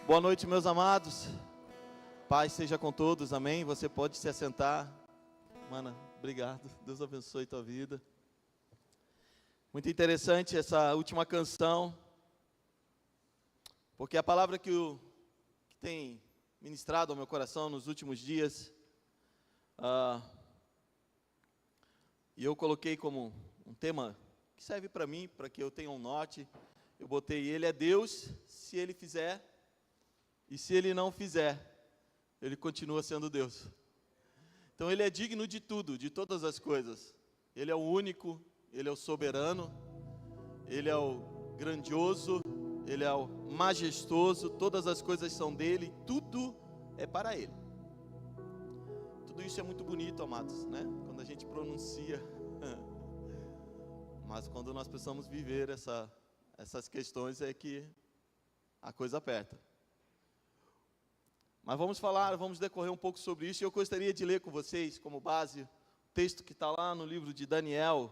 Boa noite, meus amados. Paz seja com todos, amém? Você pode se assentar. Mana, obrigado. Deus abençoe tua vida. Muito interessante essa última canção, porque a palavra que tem ministrado ao meu coração nos últimos dias, e eu coloquei como um tema que serve para mim, para que eu tenha um norte. Eu botei: Ele é Deus se Ele fizer, e se Ele não fizer, Ele continua sendo Deus. Então Ele é digno de tudo, de todas as coisas. Ele é o único, Ele é o soberano, Ele é o grandioso, Ele é o majestoso, todas as coisas são dEle, tudo é para Ele. Tudo isso é muito bonito, amados, né? Quando a gente pronuncia. Mas quando nós precisamos viver essas questões é que a coisa aperta. Mas vamos decorrer um pouco sobre isso, e eu gostaria de ler com vocês, como base, o texto que está lá no livro de Daniel,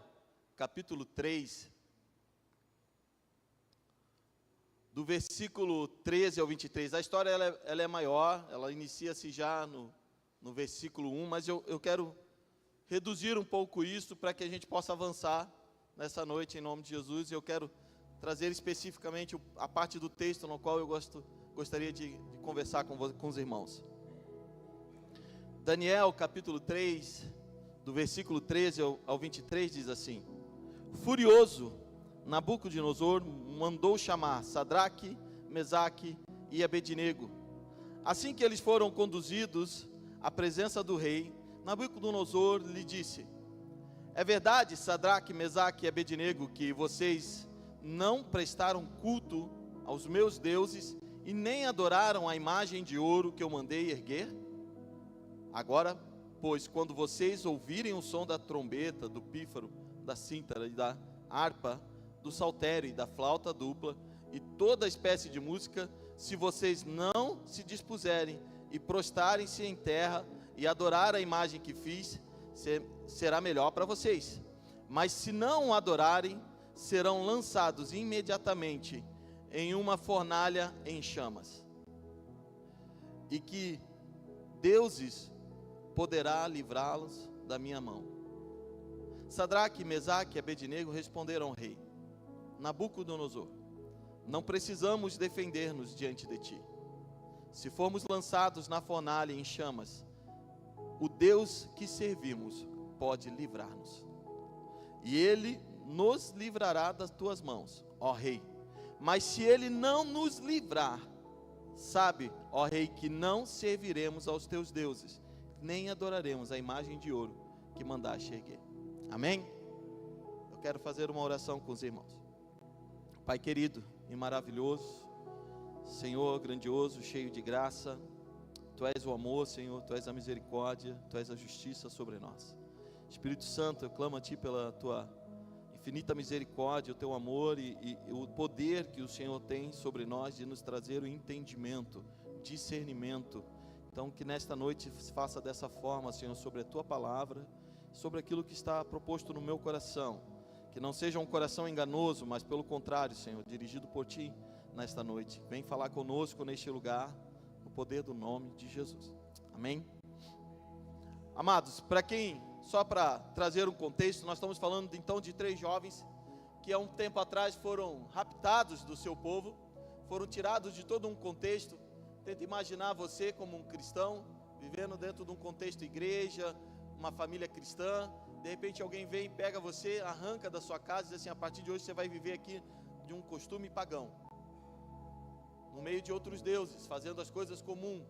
capítulo 3, do versículo 13 ao 23. A história ela é maior, ela inicia-se já no versículo 1, mas eu quero reduzir um pouco isso para que a gente possa avançar nessa noite em nome de Jesus. E eu quero trazer especificamente a parte do texto no qual eu gostaria de conversar com os irmãos. Daniel capítulo 3, do versículo 13 ao 23 diz assim: Furioso, Nabucodonosor mandou chamar Sadraque, Mesaque e Abednego. Assim que eles foram conduzidos à presença do rei, Nabucodonosor lhe disse: É verdade, Sadraque, Mesaque e Abednego, que vocês não prestaram culto aos meus deuses e nem adoraram a imagem de ouro que eu mandei erguer? Agora, pois, quando vocês ouvirem o som da trombeta, do pífaro, da cítara e da harpa, do saltério e da flauta dupla e toda espécie de música, se vocês não se dispuserem e prostrarem-se em terra e adorar a imagem que fiz, será melhor para vocês. Mas se não adorarem, serão lançados imediatamente em uma fornalha em chamas. E que deuses poderá livrá-los da minha mão? Sadraque, Mesaque e Abednego responderam ao rei: Nabucodonosor, não precisamos defender-nos diante de ti. Se formos lançados na fornalha em chamas, o Deus que servimos pode livrar-nos. E Ele nos livrará das tuas mãos, ó rei. Mas se Ele não nos livrar, sabe, ó rei, que não serviremos aos teus deuses, nem adoraremos a imagem de ouro que mandaste erguer. Amém? Eu quero fazer uma oração com os irmãos. Pai querido e maravilhoso, Senhor grandioso, cheio de graça, Tu és o amor, Senhor, Tu és a misericórdia, Tu és a justiça sobre nós. Espírito Santo, eu clamo a Ti pela Tua infinita misericórdia, o Teu amor e o poder que o Senhor tem sobre nós de nos trazer o entendimento, discernimento. Então que nesta noite se faça dessa forma, Senhor, sobre a Tua palavra, sobre aquilo que está proposto no meu coração. Que não seja um coração enganoso, mas pelo contrário, Senhor, dirigido por Ti nesta noite. Vem falar conosco neste lugar, no poder do nome de Jesus. Amém? Amados, só para trazer um contexto, nós estamos falando então de 3 jovens que há um tempo atrás foram raptados do seu povo, foram tirados de todo um contexto. Tenta imaginar você como um cristão, vivendo dentro de um contexto igreja, uma família cristã. De repente alguém vem, pega você, arranca da sua casa e diz assim: a partir de hoje você vai viver aqui de um costume pagão, no meio de outros deuses, fazendo as coisas comuns,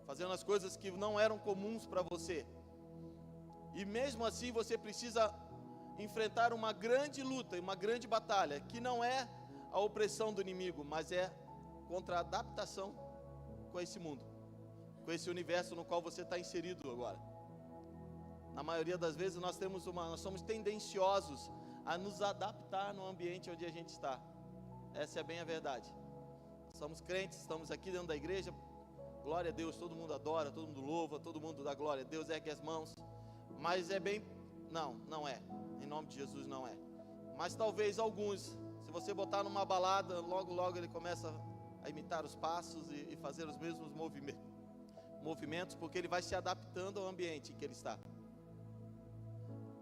fazendo as coisas que não eram comuns para você. E mesmo assim você precisa enfrentar uma grande luta, uma grande batalha, que não é a opressão do inimigo, mas é contra a adaptação com esse mundo, com esse universo no qual você está inserido agora. Na maioria das vezes nós somos tendenciosos a nos adaptar no ambiente onde a gente está. Essa é bem a verdade. Somos crentes, estamos aqui dentro da igreja, glória a Deus, todo mundo adora, todo mundo louva, todo mundo dá glória a Deus, ergue as mãos. Mas não é, em nome de Jesus não é. Mas talvez alguns, se você botar numa balada, logo ele começa a imitar os passos e fazer os mesmos movimentos, porque ele vai se adaptando ao ambiente em que ele está.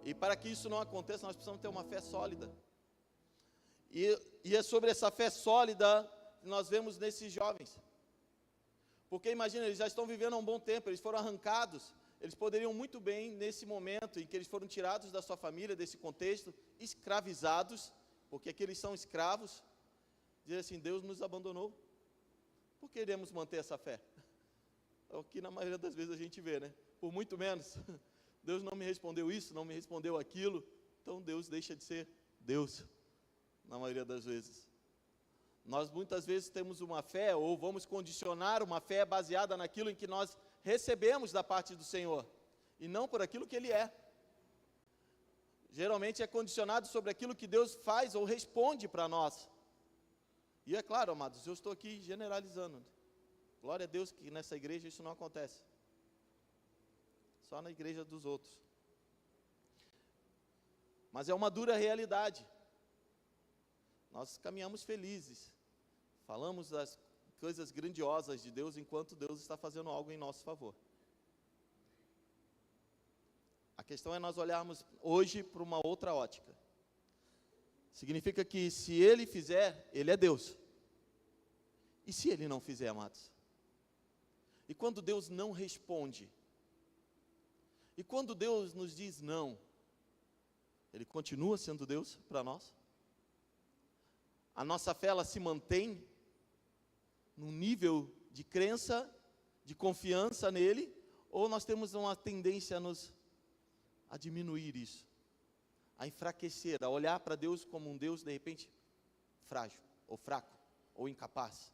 E para que isso não aconteça, nós precisamos ter uma fé sólida. E é sobre essa fé sólida que nós vemos nesses jovens. Porque imagina, eles já estão vivendo há um bom tempo, eles foram arrancados, eles poderiam muito bem, nesse momento em que eles foram tirados da sua família, desse contexto, escravizados, porque aqui eles são escravos, dizer assim, Deus nos abandonou. Por que iremos manter essa fé? É o que na maioria das vezes a gente vê, né? Por muito menos, Deus não me respondeu isso, não me respondeu aquilo, então Deus deixa de ser Deus, na maioria das vezes. Nós muitas vezes temos uma fé, ou vamos condicionar uma fé baseada naquilo em que nós recebemos da parte do Senhor, e não por aquilo que Ele é. Geralmente é condicionado sobre aquilo que Deus faz ou responde para nós. E é claro, amados, eu estou aqui generalizando. Glória a Deus que nessa igreja isso não acontece. Só na igreja dos outros. Mas é uma dura realidade. Nós caminhamos felizes. Falamos das coisas grandiosas de Deus enquanto Deus está fazendo algo em nosso favor. A questão é nós olharmos hoje para uma outra ótica. Significa que se Ele fizer, Ele é Deus. E se Ele não fizer, amados? E quando Deus não responde? E quando Deus nos diz não? Ele continua sendo Deus para nós? A nossa fé, ela se mantém num nível de crença, de confiança nele? Ou nós temos uma tendência a diminuir isso? A enfraquecer, a olhar para Deus como um Deus, de repente, frágil, ou fraco, ou incapaz.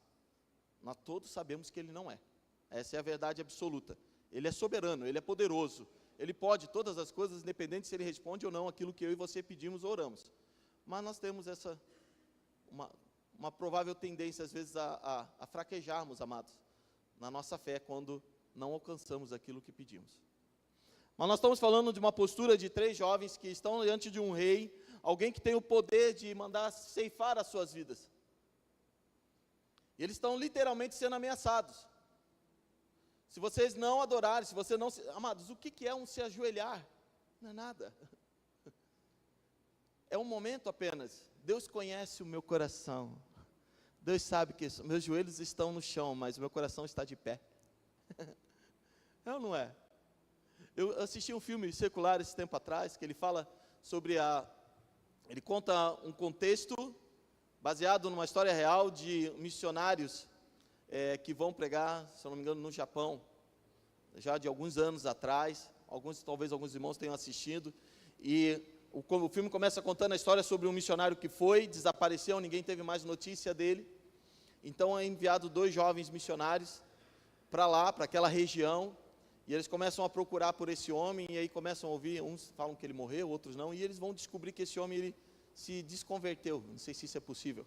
Nós todos sabemos que Ele não é. Essa é a verdade absoluta. Ele é soberano, Ele é poderoso. Ele pode todas as coisas, independente se Ele responde ou não aquilo que eu e você pedimos ou oramos. Mas nós temos uma provável tendência, às vezes, a fraquejarmos, amados, na nossa fé, quando não alcançamos aquilo que pedimos. Mas nós estamos falando de uma postura de 3 jovens que estão diante de um rei, alguém que tem o poder de mandar ceifar as suas vidas. E eles estão literalmente sendo ameaçados. Se vocês não adorarem, se você não... Amados, o que é um se ajoelhar? Não é nada. É um momento apenas. Deus conhece o meu coração. Deus sabe que meus joelhos estão no chão, mas o meu coração está de pé. É ou não é? Eu assisti um filme secular esse tempo atrás, que ele fala sobre ele conta um contexto baseado numa história real de missionários que vão pregar, se eu não me engano, no Japão, já de alguns anos atrás. Talvez alguns irmãos tenham assistido. E o filme começa contando a história sobre um missionário que desapareceu, ninguém teve mais notícia dele. Então é enviado 2 jovens missionários para lá, para aquela região, e eles começam a procurar por esse homem, e aí começam a ouvir, uns falam que ele morreu, outros não, e eles vão descobrir que esse homem, ele se desconverteu. Não sei se isso é possível.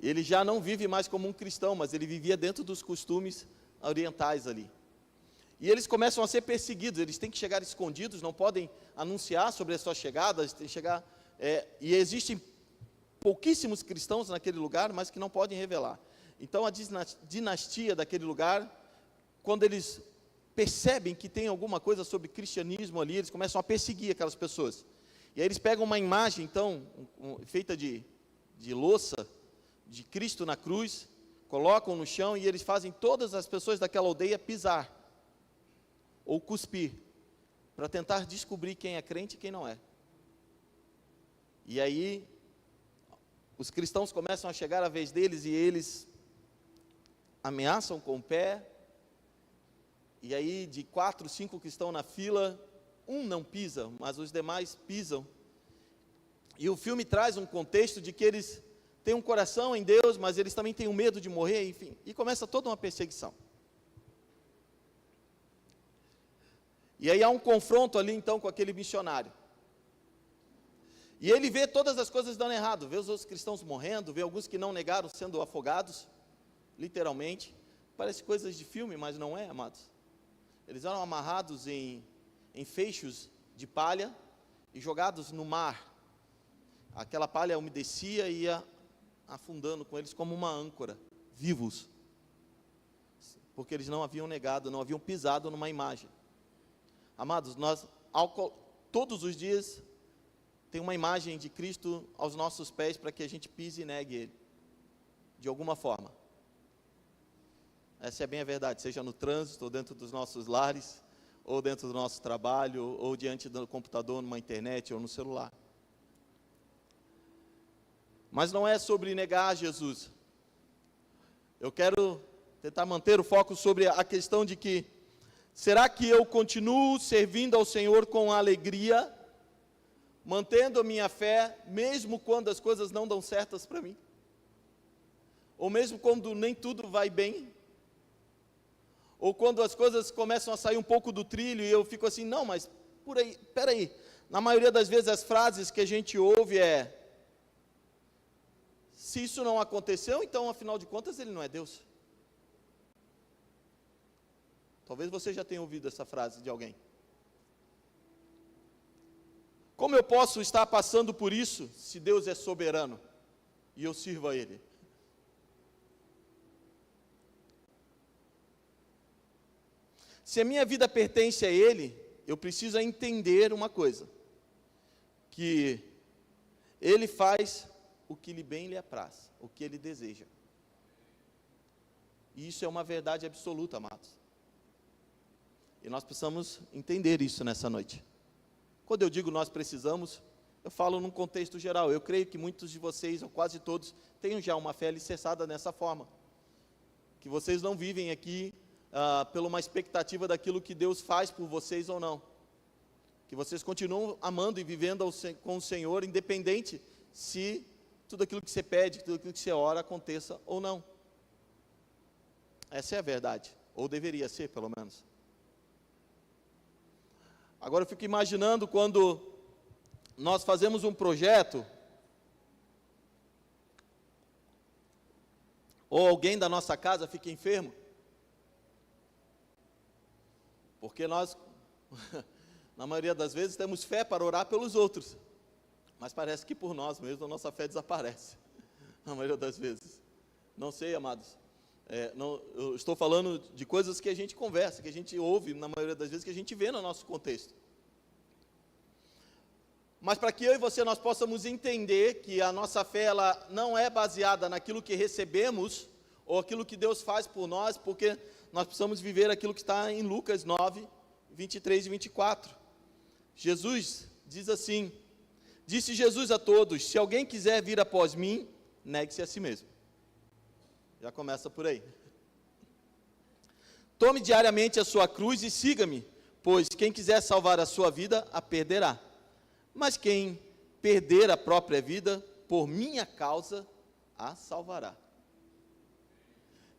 Ele já não vive mais como um cristão, mas ele vivia dentro dos costumes orientais ali. E eles começam a ser perseguidos, eles têm que chegar escondidos, não podem anunciar sobre as suas chegadas, e existem pouquíssimos cristãos naquele lugar, mas que não podem revelar. Então a dinastia daquele lugar, quando eles percebem que tem alguma coisa sobre cristianismo ali, eles começam a perseguir aquelas pessoas. E aí eles pegam uma imagem, então, feita de louça, de Cristo na cruz, colocam no chão e eles fazem todas as pessoas daquela aldeia pisar, ou cuspir, para tentar descobrir quem é crente e quem não é. E aí, os cristãos começam a chegar à vez deles e eles ameaçam com o pé. E aí, de 4, 5 que estão na fila, um não pisa, mas os demais pisam. E o filme traz um contexto de que eles têm um coração em Deus, mas eles também têm o medo de morrer, enfim. E começa toda uma perseguição. E aí há um confronto ali, então, com aquele missionário. E ele vê todas as coisas dando errado, vê os outros cristãos morrendo, vê alguns que não negaram sendo afogados, literalmente. Parece coisas de filme, mas não é, amados. Eles eram amarrados em feixes de palha e jogados no mar. Aquela palha umedecia e ia afundando com eles como uma âncora, vivos, porque eles não haviam negado, não haviam pisado numa imagem. Amados, nós todos os dias tem uma imagem de Cristo aos nossos pés para que a gente pise e negue Ele, de alguma forma. Essa é bem a verdade, seja no trânsito, ou dentro dos nossos lares, ou dentro do nosso trabalho, ou diante do computador, numa internet, ou no celular. Mas não é sobre negar Jesus. Eu quero tentar manter o foco sobre a questão de que, será que eu continuo servindo ao Senhor com alegria, mantendo a minha fé, mesmo quando as coisas não dão certas para mim? Ou mesmo quando nem tudo vai bem? Ou quando as coisas começam a sair um pouco do trilho e eu fico assim, não, mas por aí, peraí. Na maioria das vezes as frases que a gente ouve é, se isso não aconteceu, então afinal de contas ele não é Deus. Talvez você já tenha ouvido essa frase de alguém. Como eu posso estar passando por isso, se Deus é soberano, e eu sirvo a Ele? Se a minha vida pertence a Ele, eu preciso entender uma coisa, que Ele faz o que lhe bem lhe apraz, o que Ele deseja. E isso é uma verdade absoluta, amados. E nós precisamos entender isso nessa noite. Quando eu digo nós precisamos, eu falo num contexto geral. Eu creio que muitos de vocês, ou quase todos, tenham já uma fé alicerçada nessa forma. Que vocês não vivem aqui pela uma expectativa daquilo que Deus faz por vocês ou não. Que vocês continuam amando e vivendo com o Senhor, independente se tudo aquilo que você pede, tudo aquilo que você ora aconteça ou não. Essa é a verdade, ou deveria ser, pelo menos. Agora eu fico imaginando quando nós fazemos um projeto, ou alguém da nossa casa fica enfermo, porque nós, na maioria das vezes, temos fé para orar pelos outros, mas parece que por nós mesmos a nossa fé desaparece, na maioria das vezes. Não sei, amados, eu estou falando de coisas que a gente conversa, que a gente ouve, na maioria das vezes, que a gente vê no nosso contexto. Mas para que eu e você nós possamos entender que a nossa fé ela não é baseada naquilo que recebemos, ou aquilo que Deus faz por nós, porque nós precisamos viver aquilo que está em Lucas 9, 23 e 24. Jesus diz assim, disse Jesus a todos, se alguém quiser vir após mim, negue-se a si mesmo. Já começa por aí. Tome diariamente a sua cruz e siga-me, pois quem quiser salvar a sua vida, a perderá. Mas quem perder a própria vida, por minha causa, a salvará.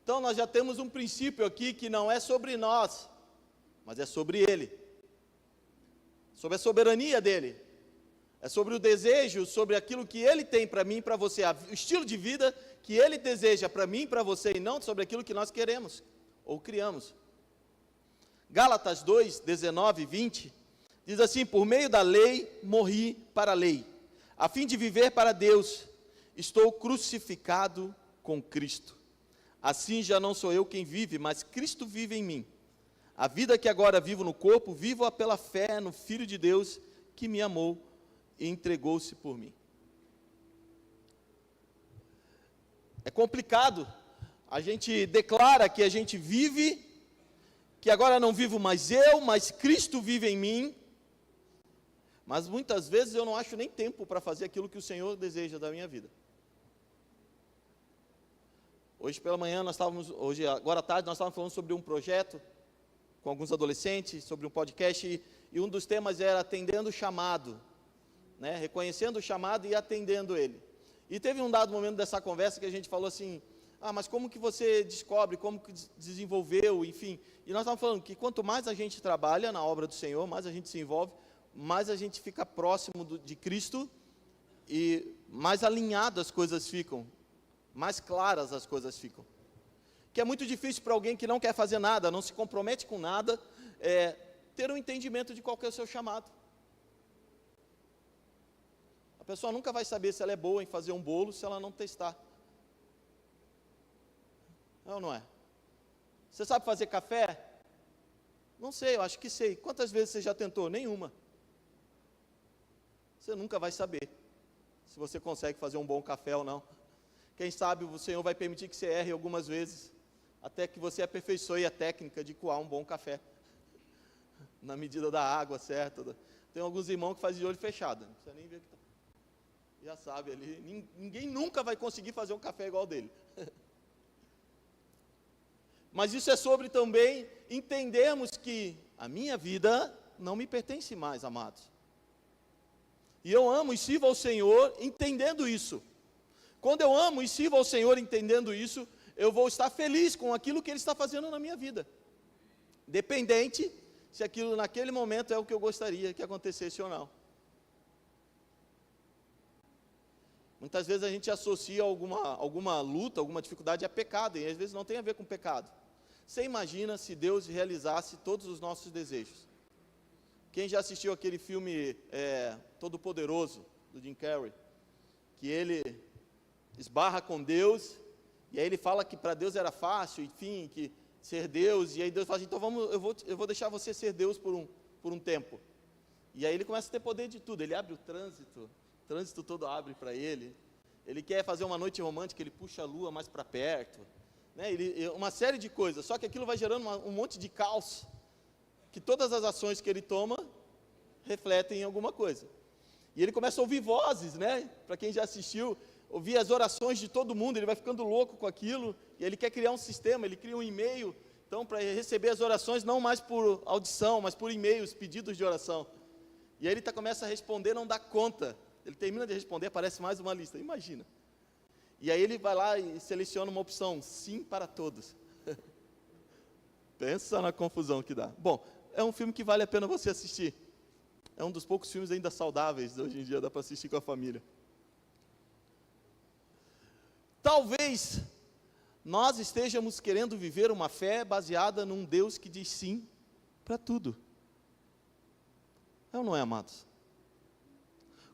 Então nós já temos um princípio aqui que não é sobre nós, mas é sobre Ele. Sobre a soberania dEle. É sobre o desejo, sobre aquilo que Ele tem para mim e para você, o estilo de vida que Ele deseja para mim e para você, e não sobre aquilo que nós queremos ou criamos. Gálatas 2, 19 e 20, diz assim, por meio da lei, morri para a lei, a fim de viver para Deus, estou crucificado com Cristo. Assim já não sou eu quem vive, mas Cristo vive em mim. A vida que agora vivo no corpo, vivo-a pela fé no Filho de Deus, que me amou e entregou-se por mim. É complicado, a gente declara que a gente vive, que agora não vivo mais eu, mas Cristo vive em mim, mas muitas vezes eu não acho nem tempo para fazer aquilo que o Senhor deseja da minha vida. Hoje pela manhã agora à tarde nós estávamos falando sobre um projeto com alguns adolescentes, sobre um podcast, e um dos temas era atendendo o chamado, né? Reconhecendo o chamado e atendendo ele. E teve um dado momento dessa conversa que a gente falou assim, mas como que você descobre, como que desenvolveu, enfim. E nós estávamos falando que quanto mais a gente trabalha na obra do Senhor, mais a gente se envolve, mais a gente fica próximo de Cristo e mais alinhadas as coisas ficam, mais claras as coisas ficam. Que é muito difícil para alguém que não quer fazer nada, não se compromete com nada, ter um entendimento de qual que é o seu chamado. A pessoa nunca vai saber se ela é boa em fazer um bolo se ela não testar É ou não é? Você sabe fazer café? Não sei, eu acho que sei. Quantas vezes você já tentou? Nenhuma. Você nunca vai saber se você consegue fazer um bom café ou não. Quem sabe o Senhor vai permitir que você erre algumas vezes, até que você aperfeiçoe a técnica de coar um bom café, na medida da água certa. Tem alguns irmãos que fazem de olho fechado, não precisa nem ver o que está. Já sabe ali, ninguém nunca vai conseguir fazer um café igual dele. Mas isso é sobre também entendermos que a minha vida não me pertence mais, amados. E eu amo e sirvo ao Senhor entendendo isso. Quando eu amo e sirvo ao Senhor entendendo isso, eu vou estar feliz com aquilo que Ele está fazendo na minha vida. Dependente se aquilo naquele momento é o que eu gostaria que acontecesse ou não. Muitas vezes a gente associa alguma luta, alguma dificuldade a pecado, e às vezes não tem a ver com pecado. Você imagina se Deus realizasse todos os nossos desejos? Quem já assistiu aquele filme Todo-Poderoso, do Jim Carrey, que ele esbarra com Deus, e aí ele fala que para Deus era fácil, enfim, que ser Deus, e aí Deus fala assim, então eu vou deixar você ser Deus por um tempo. E aí ele começa a ter poder de tudo, ele abre o trânsito todo abre para ele quer fazer uma noite romântica, ele puxa a lua mais para perto, né? Uma série de coisas, só que aquilo vai gerando um monte de caos, que todas as ações que ele toma refletem em alguma coisa. E ele começa a ouvir vozes, né? Para quem já assistiu, ouvir as orações de todo mundo, ele vai ficando louco com aquilo, e ele quer criar um sistema, ele cria um e-mail, então para receber as orações, não mais por audição, mas por e-mails, pedidos de oração. E aí ele começa a responder, não dá conta, ele termina de responder, aparece mais uma lista, imagina. E aí ele vai lá e seleciona uma opção, sim para todos. Pensa na confusão que dá. Bom, é um filme que vale a pena você assistir. É um dos poucos filmes ainda saudáveis, hoje em dia dá para assistir com a família. Talvez nós estejamos querendo viver uma fé baseada num Deus que diz sim para tudo. É ou não é, amados?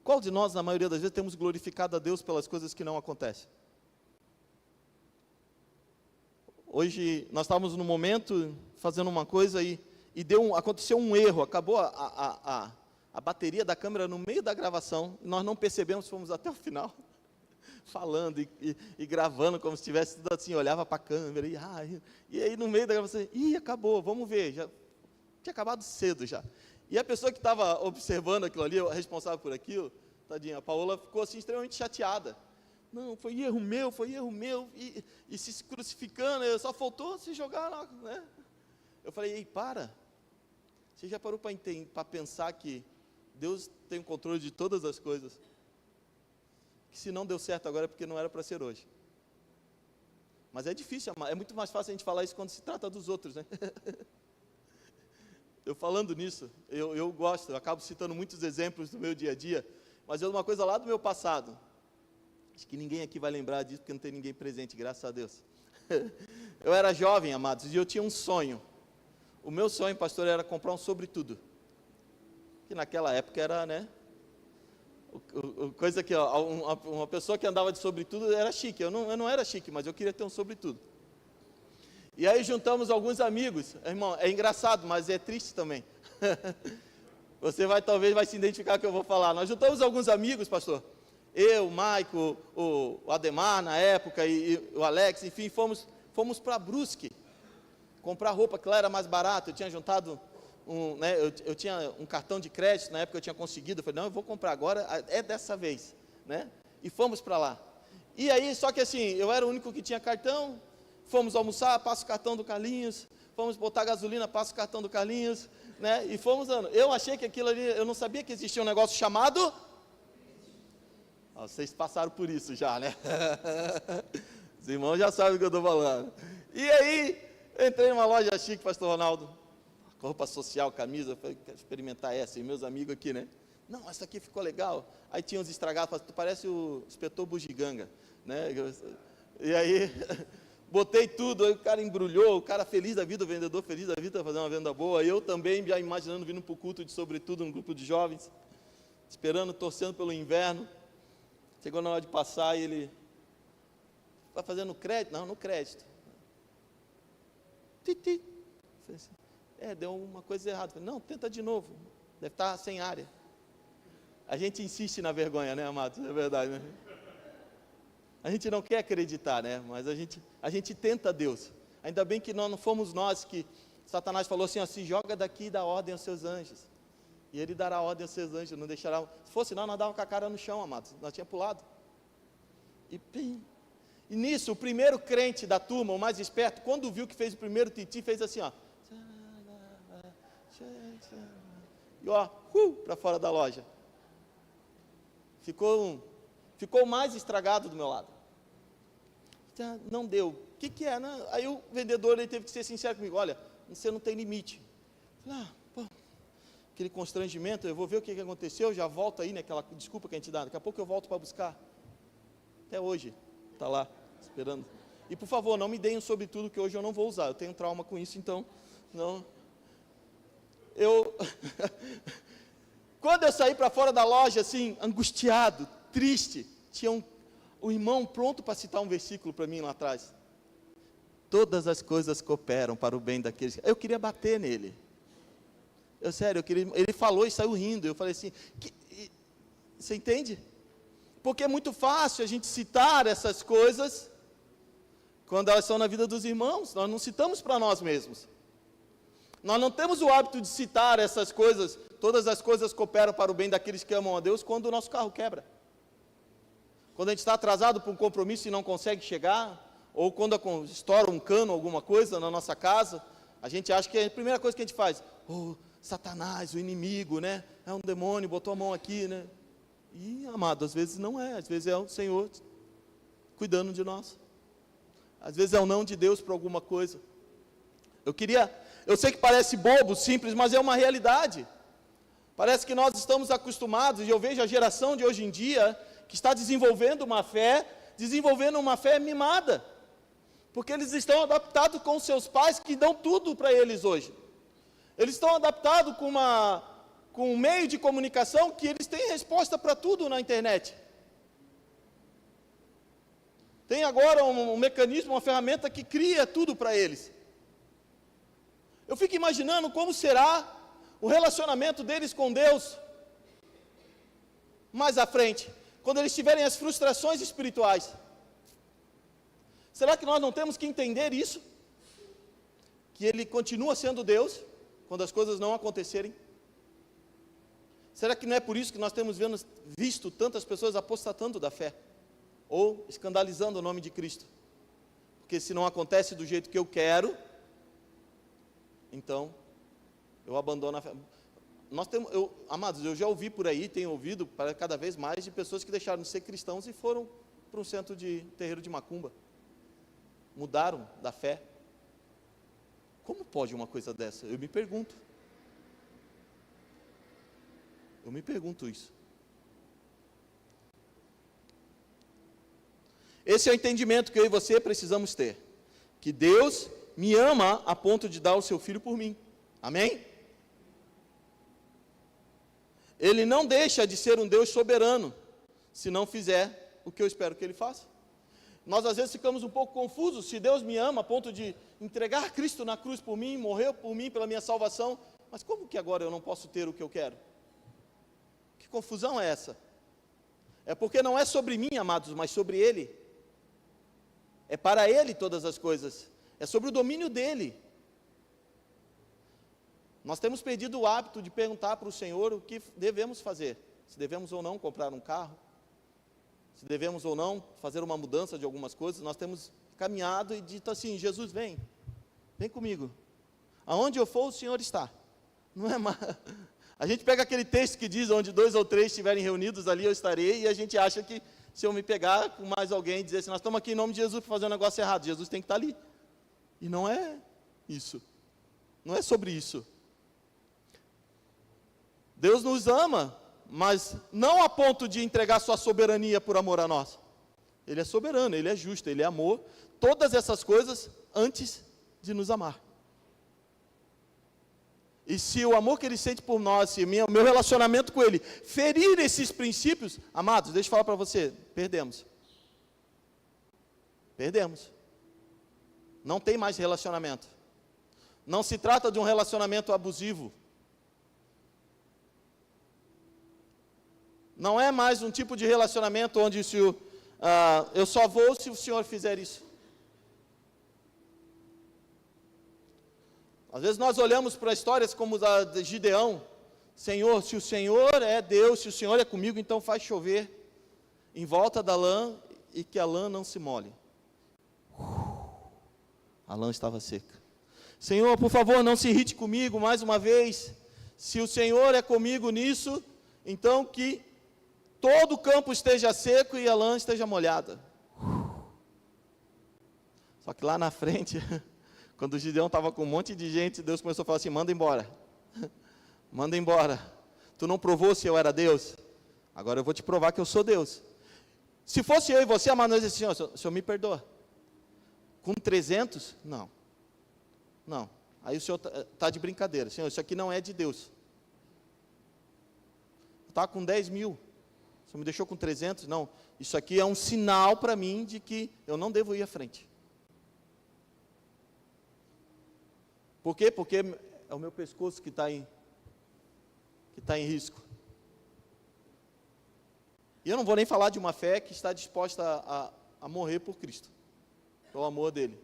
Qual de nós, na maioria das vezes, temos glorificado a Deus pelas coisas que não acontecem? Hoje, nós estávamos num momento, fazendo uma coisa e aconteceu um erro, acabou a bateria da câmera no meio da gravação, e nós não percebemos, fomos até o final, falando e gravando, como se estivesse tudo assim, olhava para a câmera, e aí no meio da gravação, acabou, vamos ver, já tinha acabado cedo já. E a pessoa que estava observando aquilo ali, responsável por aquilo, tadinha, a Paola ficou assim extremamente chateada. Não, foi erro meu, e se crucificando, só faltou se jogar lá, né? Eu falei, ei, para, você já parou para pensar que Deus tem o controle de todas as coisas? Que se não deu certo agora é porque não era para ser hoje. Mas é difícil, é muito mais fácil a gente falar isso quando se trata dos outros, né? Eu falando nisso, eu gosto, eu acabo citando muitos exemplos do meu dia a dia, mas é uma coisa lá do meu passado. Acho que ninguém aqui vai lembrar disso, porque não tem ninguém presente, graças a Deus. Eu era jovem, amados, e eu tinha um sonho. O meu sonho, pastor, era comprar um sobretudo. Que naquela época era, né? Coisa que uma pessoa que andava de sobretudo era chique. Eu não era chique, mas eu queria ter um sobretudo. E aí juntamos alguns amigos, irmão, é engraçado, mas é triste também. Você talvez vai se identificar com o que eu vou falar. Nós juntamos alguns amigos, pastor. Eu, o Maico, o Ademar na época e o Alex, enfim, fomos para Brusque comprar roupa, que lá era mais barato. Eu tinha juntado eu tinha um cartão de crédito, na época eu tinha conseguido. Eu falei, não, eu vou comprar agora, é dessa vez, né? E fomos para lá. E aí, só que assim, eu era o único que tinha cartão. Fomos almoçar, passa o cartão do Carlinhos. Fomos botar gasolina, passa o cartão do Carlinhos, né? E fomos dando. Eu achei que aquilo ali, eu não sabia que existia um negócio chamado... Vocês passaram por isso já, né? Os irmãos já sabem o que eu estou falando. E aí, entrei numa loja chique, pastor Ronaldo, roupa social, camisa, falei, quero experimentar essa, e meus amigos aqui, né? Não, essa aqui ficou legal. Aí tinha uns estragados, tu parece o inspetor bugiganga, né? E aí, botei tudo, aí o cara embrulhou, o cara feliz da vida, o vendedor feliz da vida, fazendo uma venda boa, eu também já imaginando vindo para o culto de sobretudo, um grupo de jovens, esperando, torcendo pelo inverno. Chegou na hora de passar e ele, vai fazendo crédito? Não, no crédito. Titi. Falei assim, deu uma coisa errada. Falei, não, tenta de novo. Deve estar sem área. A gente insiste na vergonha, né, amados? É verdade, né? A gente não quer acreditar, né? Mas a gente tenta Deus. Ainda bem que não fomos nós que Satanás falou assim, ó, se joga daqui e dá ordem aos seus anjos. E ele dará ordem aos seus anjos, não deixará. Se fosse nós dávamos com a cara no chão, amados. Nós tínhamos pulado. E nisso, o primeiro crente da turma, o mais esperto, quando viu que fez o primeiro titi, fez assim, ó. E ó, para fora da loja. Ficou o mais estragado do meu lado. Não deu. O que é? Né? Aí o vendedor ele teve que ser sincero comigo. Olha, você não tem limite. Falei, aquele constrangimento, eu vou ver o que aconteceu, já volto aí, né, aquela desculpa que a gente dá. Daqui a pouco eu volto para buscar. Até hoje, está lá, esperando. E por favor, não me deem um sobretudo que hoje eu não vou usar. Eu tenho trauma com isso, então, não. Quando eu saí para fora da loja, assim, angustiado, triste, tinha um irmão pronto para citar um versículo para mim lá atrás. Todas as coisas cooperam para o bem daqueles. Eu queria bater nele. Ele falou e saiu rindo. Eu falei assim, você entende? Porque é muito fácil a gente citar essas coisas quando elas são na vida dos irmãos. Nós não citamos para nós mesmos. Nós não temos o hábito de citar essas coisas. Todas as coisas cooperam para o bem daqueles que amam a Deus quando o nosso carro quebra. Quando a gente está atrasado para um compromisso e não consegue chegar, ou quando estoura um cano, alguma coisa na nossa casa, a gente acha que é a primeira coisa que a gente faz, Satanás, o inimigo, né? É um demônio, botou a mão aqui, né? E, amado, às vezes não é, às vezes é o Senhor cuidando de nós. Às vezes é o não de Deus para alguma coisa. Eu sei que parece bobo, simples, mas é uma realidade. Parece que nós estamos acostumados, e eu vejo a geração de hoje em dia, que está desenvolvendo uma fé mimada. Porque eles estão adaptados com seus pais que dão tudo para eles hoje. Eles estão adaptados com um meio de comunicação que eles têm resposta para tudo na internet. Tem agora um mecanismo, uma ferramenta que cria tudo para eles. Eu fico imaginando como será o relacionamento deles com Deus mais à frente, quando eles tiverem as frustrações espirituais. Será que nós não temos que entender isso? Que Ele continua sendo Deus, quando as coisas não acontecerem? Será que não é por isso que nós temos visto tantas pessoas apostatando da fé? Ou escandalizando o nome de Cristo? Porque se não acontece do jeito que eu quero, então eu abandono a fé. Amados, eu já ouvi por aí, tenho ouvido cada vez mais de pessoas que deixaram de ser cristãos e foram para um centro de terreiro de macumba. Mudaram da fé. Como pode uma coisa dessa? Eu me pergunto isso. Esse é o entendimento que eu e você precisamos ter. Que Deus me ama a ponto de dar o seu Filho por mim. Amém? Ele não deixa de ser um Deus soberano, se não fizer o que eu espero que Ele faça. Nós às vezes ficamos um pouco confusos, se Deus me ama a ponto de entregar Cristo na cruz por mim, morreu por mim, pela minha salvação, mas como que agora eu não posso ter o que eu quero? Que confusão é essa? É porque não é sobre mim, amados, mas sobre Ele. É para Ele todas as coisas, é sobre o domínio dEle. Nós temos perdido o hábito de perguntar para o Senhor o que devemos fazer, se devemos ou não comprar um carro, se devemos ou não fazer uma mudança de algumas coisas. Nós temos caminhado e dito assim, Jesus vem comigo, aonde eu for o Senhor está. Não é mais. A gente pega aquele texto que diz, onde 2 ou 3 estiverem reunidos, ali eu estarei, e a gente acha que se eu me pegar com mais alguém e dizer assim, nós estamos aqui em nome de Jesus para fazer um negócio errado, Jesus tem que estar ali. E não é isso, não é sobre isso. Deus nos ama, mas não a ponto de entregar sua soberania por amor a nós. Ele é soberano, Ele é justo, Ele é amor. Todas essas coisas antes de nos amar. E se o amor que Ele sente por nós, se o meu relacionamento com Ele ferir esses princípios, amados, deixa eu falar para você, perdemos. Perdemos. Não tem mais relacionamento. Não se trata de um relacionamento abusivo. Não é mais um tipo de relacionamento onde eu só vou se o senhor fizer isso. Às vezes nós olhamos para histórias como a de Gideão. Senhor, se o Senhor é Deus, se o Senhor é comigo, então faz chover em volta da lã e que a lã não se molhe. A lã estava seca. Senhor, por favor, não se irrite comigo mais uma vez. Se o Senhor é comigo nisso, então que todo o campo esteja seco e a lã esteja molhada. Só que lá na frente, quando o Gideão estava com um monte de gente, Deus começou a falar assim, manda embora. Manda embora. Tu não provou se eu era Deus? Agora eu vou te provar que eu sou Deus. Se fosse eu e você, a nós assim, o senhor me perdoa. Com 300? Não. Não. Aí o senhor está de brincadeira. Senhor, isso aqui não é de Deus. Está com 10 mil. O senhor me deixou com 300? Não. Isso aqui é um sinal para mim de que eu não devo ir à frente. Por quê? Porque é o meu pescoço que está em risco. E eu não vou nem falar de uma fé que está disposta a morrer por Cristo, pelo amor dele.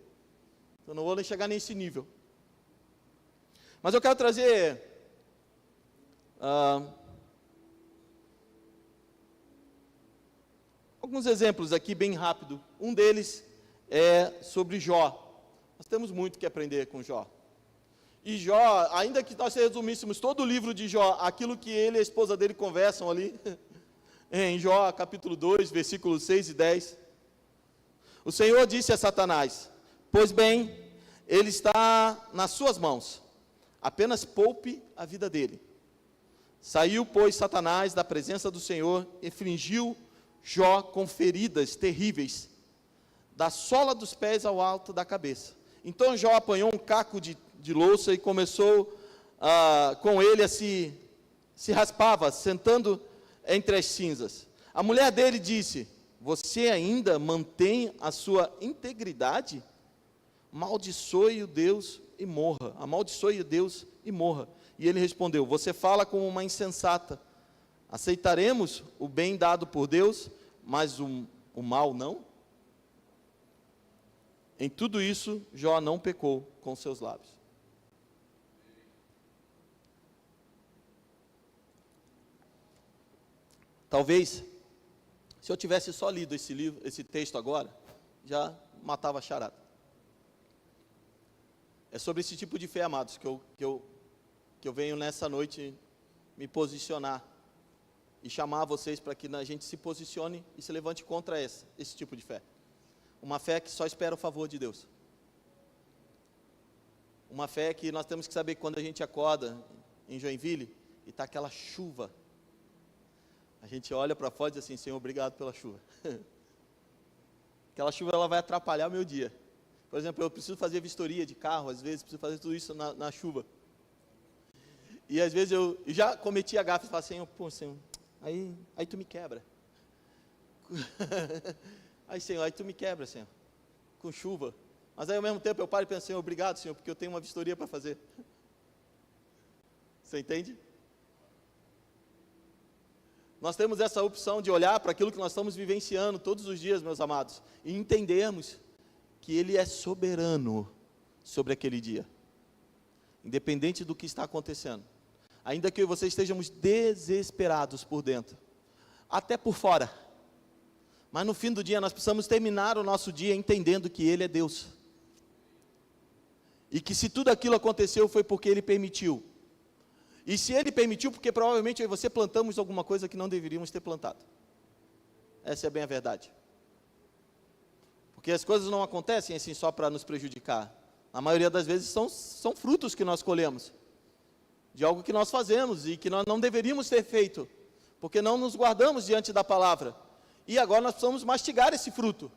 Eu não vou nem chegar nesse nível. Mas eu quero trazer alguns exemplos aqui bem rápido. Um deles é sobre Jó. Nós temos muito que aprender com Jó. E Jó, ainda que nós resumíssemos todo o livro de Jó, aquilo que ele e a esposa dele conversam ali, em Jó capítulo 2, versículos 6 e 10. O Senhor disse a Satanás, pois bem, ele está nas suas mãos, apenas poupe a vida dele. Saiu, pois, Satanás da presença do Senhor e fingiu Jó com feridas terríveis, da sola dos pés ao alto da cabeça. Então Jó apanhou um caco de louça e começou com ele a se raspava, sentando entre as cinzas. A mulher dele disse, você ainda mantém a sua integridade? Amaldiçoe-o Deus e morra. Amaldiçoe-o Deus e morra. E ele respondeu, você fala como uma insensata. Aceitaremos o bem dado por Deus, mas o mal não? Em tudo isso, Jó não pecou com seus lábios. Talvez, se eu tivesse só lido esse texto agora, já matava a charada. É sobre esse tipo de fé, amados, que eu venho nessa noite me posicionar e chamar vocês para que a gente se posicione e se levante contra esse tipo de fé. Uma fé que só espera o favor de Deus. Uma fé que nós temos que saber que quando a gente acorda em Joinville e está aquela chuva, a gente olha para fora e diz assim, Senhor, obrigado pela chuva. Aquela chuva ela vai atrapalhar o meu dia. Por exemplo, eu preciso fazer vistoria de carro, às vezes preciso fazer tudo isso na chuva. E às vezes eu já cometi a gafe e falo, Senhor, Senhor, aí tu me quebra. Aí, Senhor, aí tu me quebra, Senhor, com chuva. Mas aí ao mesmo tempo eu paro e penso, Senhor, obrigado, Senhor, porque eu tenho uma vistoria para fazer. Você entende? Nós temos essa opção de olhar para aquilo que nós estamos vivenciando todos os dias, meus amados, e entendermos que Ele é soberano sobre aquele dia, independente do que está acontecendo. Ainda que eu e você estejamos desesperados por dentro, até por fora, mas no fim do dia nós precisamos terminar o nosso dia entendendo que Ele é Deus, e que se tudo aquilo aconteceu foi porque Ele permitiu. E se Ele permitiu, porque provavelmente eu e você plantamos alguma coisa que não deveríamos ter plantado. Essa é bem a verdade. Porque as coisas não acontecem assim só para nos prejudicar. Na maioria das vezes são frutos que nós colhemos. De algo que nós fazemos e que nós não deveríamos ter feito. Porque não nos guardamos diante da palavra. E agora nós precisamos mastigar esse fruto.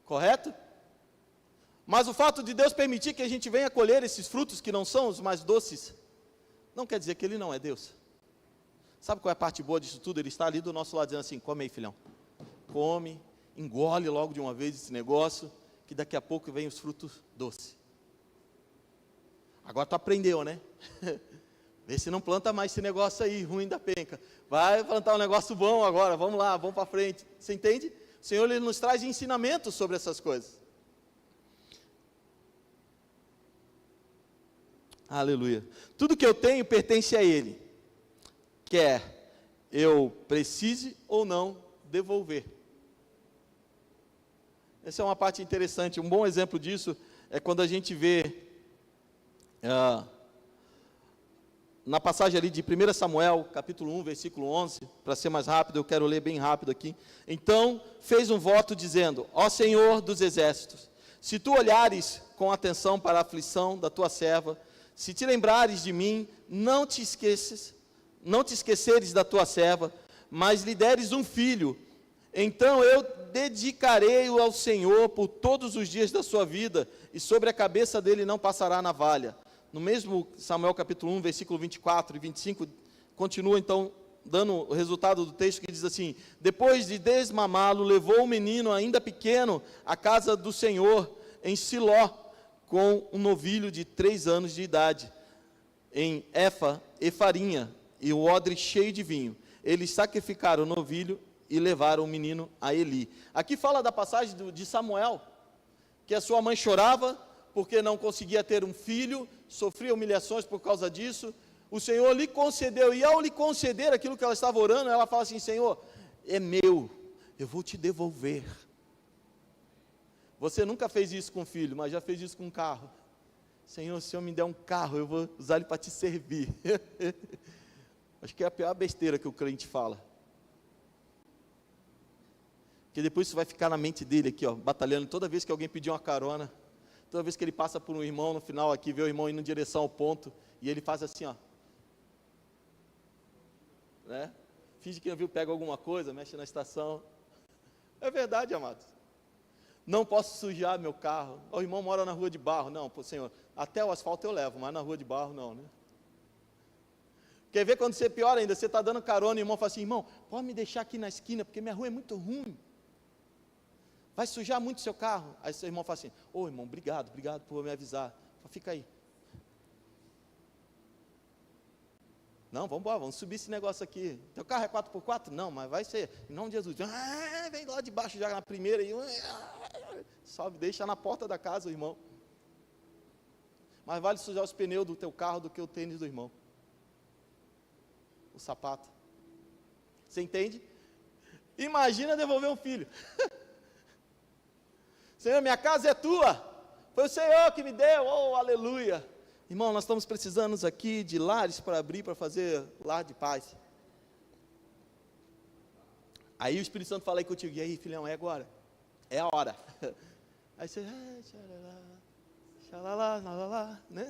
Correto? Mas o fato de Deus permitir que a gente venha colher esses frutos que não são os mais doces, não quer dizer que Ele não é Deus. Sabe qual é a parte boa disso tudo? Ele está ali do nosso lado dizendo assim, come aí, filhão. Come, engole logo de uma vez esse negócio, que daqui a pouco vem os frutos doces. Agora tu aprendeu, né? Vê se não planta mais esse negócio aí, ruim da penca. Vai plantar um negócio bom agora, vamos lá, vamos para frente. Você entende? O Senhor, Ele nos traz ensinamentos sobre essas coisas. Aleluia. Tudo que eu tenho pertence a Ele. Quer eu precise ou não devolver. Essa é uma parte interessante. Um bom exemplo disso é quando a gente vê na passagem ali de 1 Samuel, capítulo 1, versículo 11, para ser mais rápido, eu quero ler bem rápido aqui. Então, fez um voto dizendo: ó Senhor dos exércitos, se tu olhares com atenção para a aflição da tua serva, se te lembrares de mim, não te esqueceres da tua serva, mas lhe deres um filho, então eu dedicarei-o ao Senhor por todos os dias da sua vida, e sobre a cabeça dele não passará navalha. No mesmo Samuel capítulo 1, versículo 24 e 25, continua então dando o resultado do texto, que diz assim: depois de desmamá-lo, levou o menino ainda pequeno à casa do Senhor, em Siló, com um novilho de 3 anos de idade, em efa e farinha, e o odre cheio de vinho. Eles sacrificaram o novilho e levaram o menino a Eli. Aqui fala da passagem de Samuel, que a sua mãe chorava porque não conseguia ter um filho, sofria humilhações por causa disso. O Senhor lhe concedeu, e ao lhe conceder aquilo que ela estava orando, ela fala assim: Senhor, é meu, eu vou te devolver. Você nunca fez isso com o filho, mas já fez isso com um carro. Senhor, se o Senhor me der um carro, eu vou usar ele para te servir. Acho que é a pior besteira que o crente fala. Porque depois isso vai ficar na mente dele aqui, ó, batalhando toda vez que alguém pedir uma carona. Toda vez que ele passa por um irmão, no final aqui, vê o irmão indo em direção ao ponto, e ele faz assim, ó. Né? Finge que não viu, pega alguma coisa, mexe na estação. É verdade, amados. Não posso sujar meu carro. O irmão mora na rua de barro. Não, pô, Senhor, até o asfalto eu levo, mas na rua de barro não, né? Quer ver quando você pior ainda? Você está dando carona e o irmão fala assim: irmão, pode me deixar aqui na esquina, porque minha rua é muito ruim. Vai sujar muito seu carro. Aí seu irmão fala assim: ô irmão, obrigado por me avisar. Fala, fica aí. Não, vamos embora, vamos subir esse negócio aqui. Teu carro é 4x4? Não, mas vai ser. Em nome de Jesus. Vem lá de baixo já na primeira. E sobe, deixa na porta da casa o irmão. Mais vale sujar os pneus do teu carro do que o tênis do irmão. O sapato. Você entende? Imagina devolver um filho. Senhor, minha casa é tua. Foi o Senhor que me deu. Oh, aleluia. Irmão, nós estamos precisando aqui de lares para abrir, para fazer lar de paz. Aí o Espírito Santo fala aí contigo: e aí, filhão, é agora? É a hora. Aí você, xalala, xalala, né?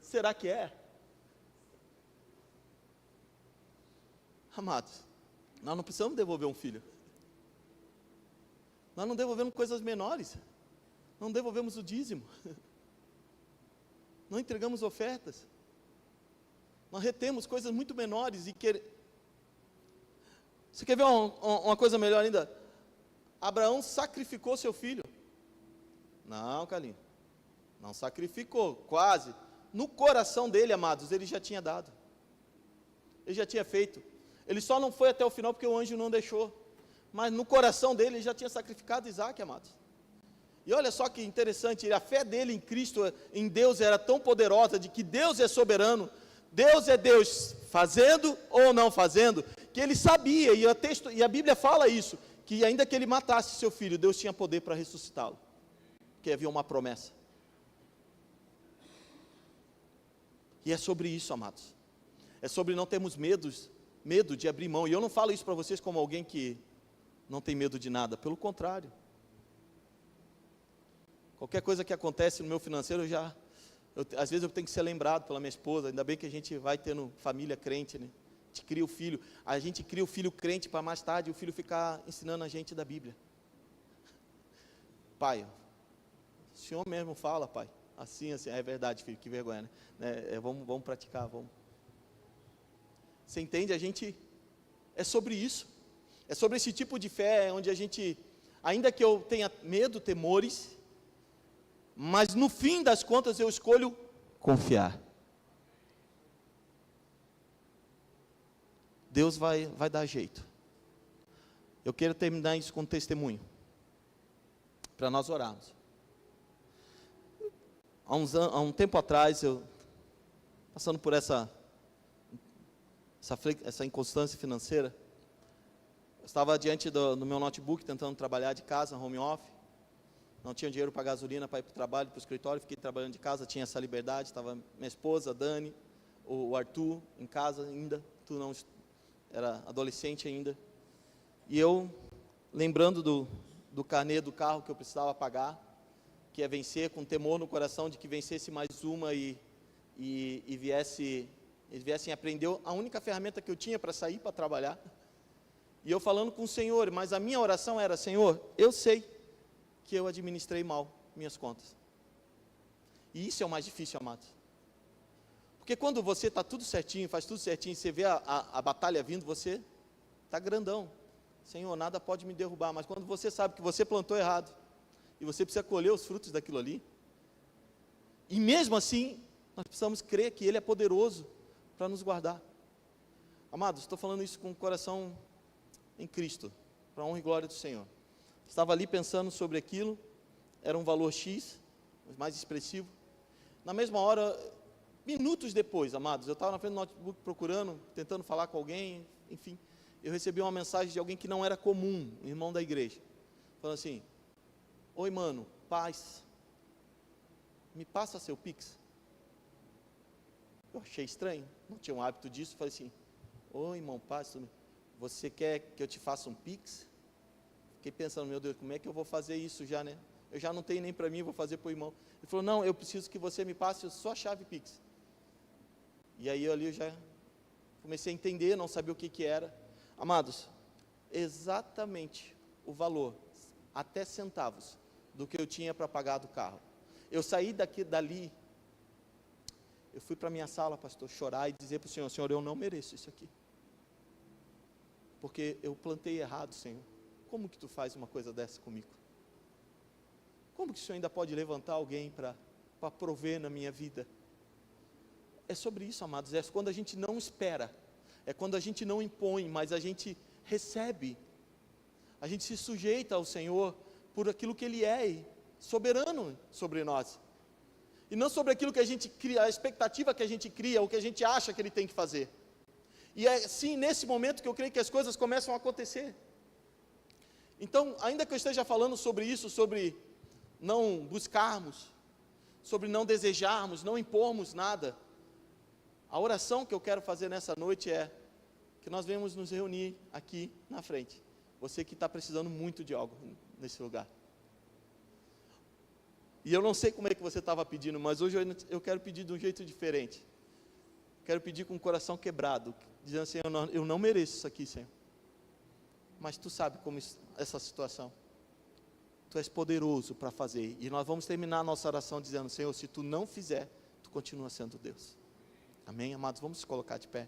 Será que é? Amados, nós não precisamos devolver um filho. Nós não devolvemos coisas menores. Não devolvemos o dízimo. Não entregamos ofertas. Nós retemos coisas muito menores e Você quer ver uma coisa melhor ainda? Abraão sacrificou seu filho. Não, Carlinhos. Não sacrificou, quase. No coração dele, amados, ele já tinha dado. Ele já tinha feito. Ele só não foi até o final porque o anjo não deixou. Mas no coração dele, ele já tinha sacrificado Isaac, amados. E olha só que interessante, a fé dele em Cristo, em Deus, era tão poderosa, de que Deus é soberano, Deus é Deus, fazendo ou não fazendo, que ele sabia, e a Bíblia fala isso, que ainda que ele matasse seu filho, Deus tinha poder para ressuscitá-lo, porque havia uma promessa. E é sobre isso, amados, é sobre não termos medo de abrir mão, e eu não falo isso para vocês como alguém que não tem medo de nada, pelo contrário. Qualquer coisa que acontece no meu financeiro, às vezes eu tenho que ser lembrado pela minha esposa. Ainda bem que a gente vai tendo família crente, né? A gente cria o filho. A gente cria o filho crente para mais tarde o filho ficar ensinando a gente da Bíblia. Pai, o Senhor mesmo fala, pai. Assim, é verdade, filho, que vergonha, né? Vamos praticar, vamos. Você entende? É sobre isso. É sobre esse tipo de fé, onde a gente, ainda que eu tenha medo, temores, mas no fim das contas eu escolho confiar. Deus vai dar jeito. Eu quero terminar isso com um testemunho, para nós orarmos. Há um tempo atrás, eu, passando por essa inconstância financeira, eu estava diante do meu notebook, tentando trabalhar de casa, home office. Não tinha dinheiro para gasolina, para ir para o trabalho, para o escritório. Fiquei trabalhando de casa, tinha essa liberdade. Estava minha esposa, a Dani, o Arthur, em casa ainda. Tu não era adolescente ainda. E eu, lembrando do carnê do carro que eu precisava pagar, que é vencer, com temor no coração de que vencesse mais uma e viessem aprender a única ferramenta que eu tinha para sair para trabalhar. E eu falando com o Senhor, mas a minha oração era: Senhor, eu sei que eu administrei mal minhas contas. E isso é o mais difícil, amados. Porque quando você está tudo certinho, faz tudo certinho, você vê a batalha vindo, você está grandão. Senhor, nada pode me derrubar. Mas quando você sabe que você plantou errado, e você precisa colher os frutos daquilo ali, e mesmo assim, nós precisamos crer que Ele é poderoso para nos guardar. Amados, estou falando isso com o coração em Cristo, para a honra e glória do Senhor. Estava ali pensando sobre aquilo, era um valor X, mais expressivo. Na mesma hora, minutos depois, amados, eu estava na frente do notebook procurando, tentando falar com alguém, enfim, eu recebi uma mensagem de alguém que não era comum, um irmão da igreja, falando assim: oi mano, paz, me passa seu Pix. Eu achei estranho, não tinha um hábito disso, falei assim: oi irmão, paz, você quer que eu te faça um Pix? Fiquei pensando, meu Deus, como é que eu vou fazer isso já, né? Eu já não tenho nem para mim, vou fazer para o irmão. Ele falou: não, eu preciso que você me passe só a chave Pix. E aí ali eu já comecei a entender, não sabia o que era. Amados, exatamente o valor, até centavos, do que eu tinha para pagar do carro. Eu saí dali, eu fui para a minha sala, pastor, chorar e dizer para o Senhor: Senhor, eu não mereço isso aqui. Porque eu plantei errado, Senhor. Como que tu faz uma coisa dessa comigo? Como que o Senhor ainda pode levantar alguém para prover na minha vida? É sobre isso, amados, é quando a gente não espera, é quando a gente não impõe, mas a gente recebe, a gente se sujeita ao Senhor por aquilo que Ele é, soberano sobre nós, e não sobre aquilo que a gente cria, a expectativa que a gente cria, o que a gente acha que Ele tem que fazer. E é sim nesse momento que eu creio que as coisas começam a acontecer. Então, ainda que eu esteja falando sobre isso, sobre não buscarmos, sobre não desejarmos, não impormos nada, a oração que eu quero fazer nessa noite é que nós venhamos nos reunir aqui na frente. Você que está precisando muito de algo nesse lugar. E eu não sei como é que você estava pedindo, mas hoje eu quero pedir de um jeito diferente. Quero pedir com o coração quebrado, dizendo: Senhor, eu não mereço isso aqui, Senhor. Mas Tu sabe como essa situação. Tu és poderoso para fazer. E nós vamos terminar a nossa oração dizendo: Senhor, se Tu não fizer, Tu continua sendo Deus. Amém, amados? Vamos se colocar de pé.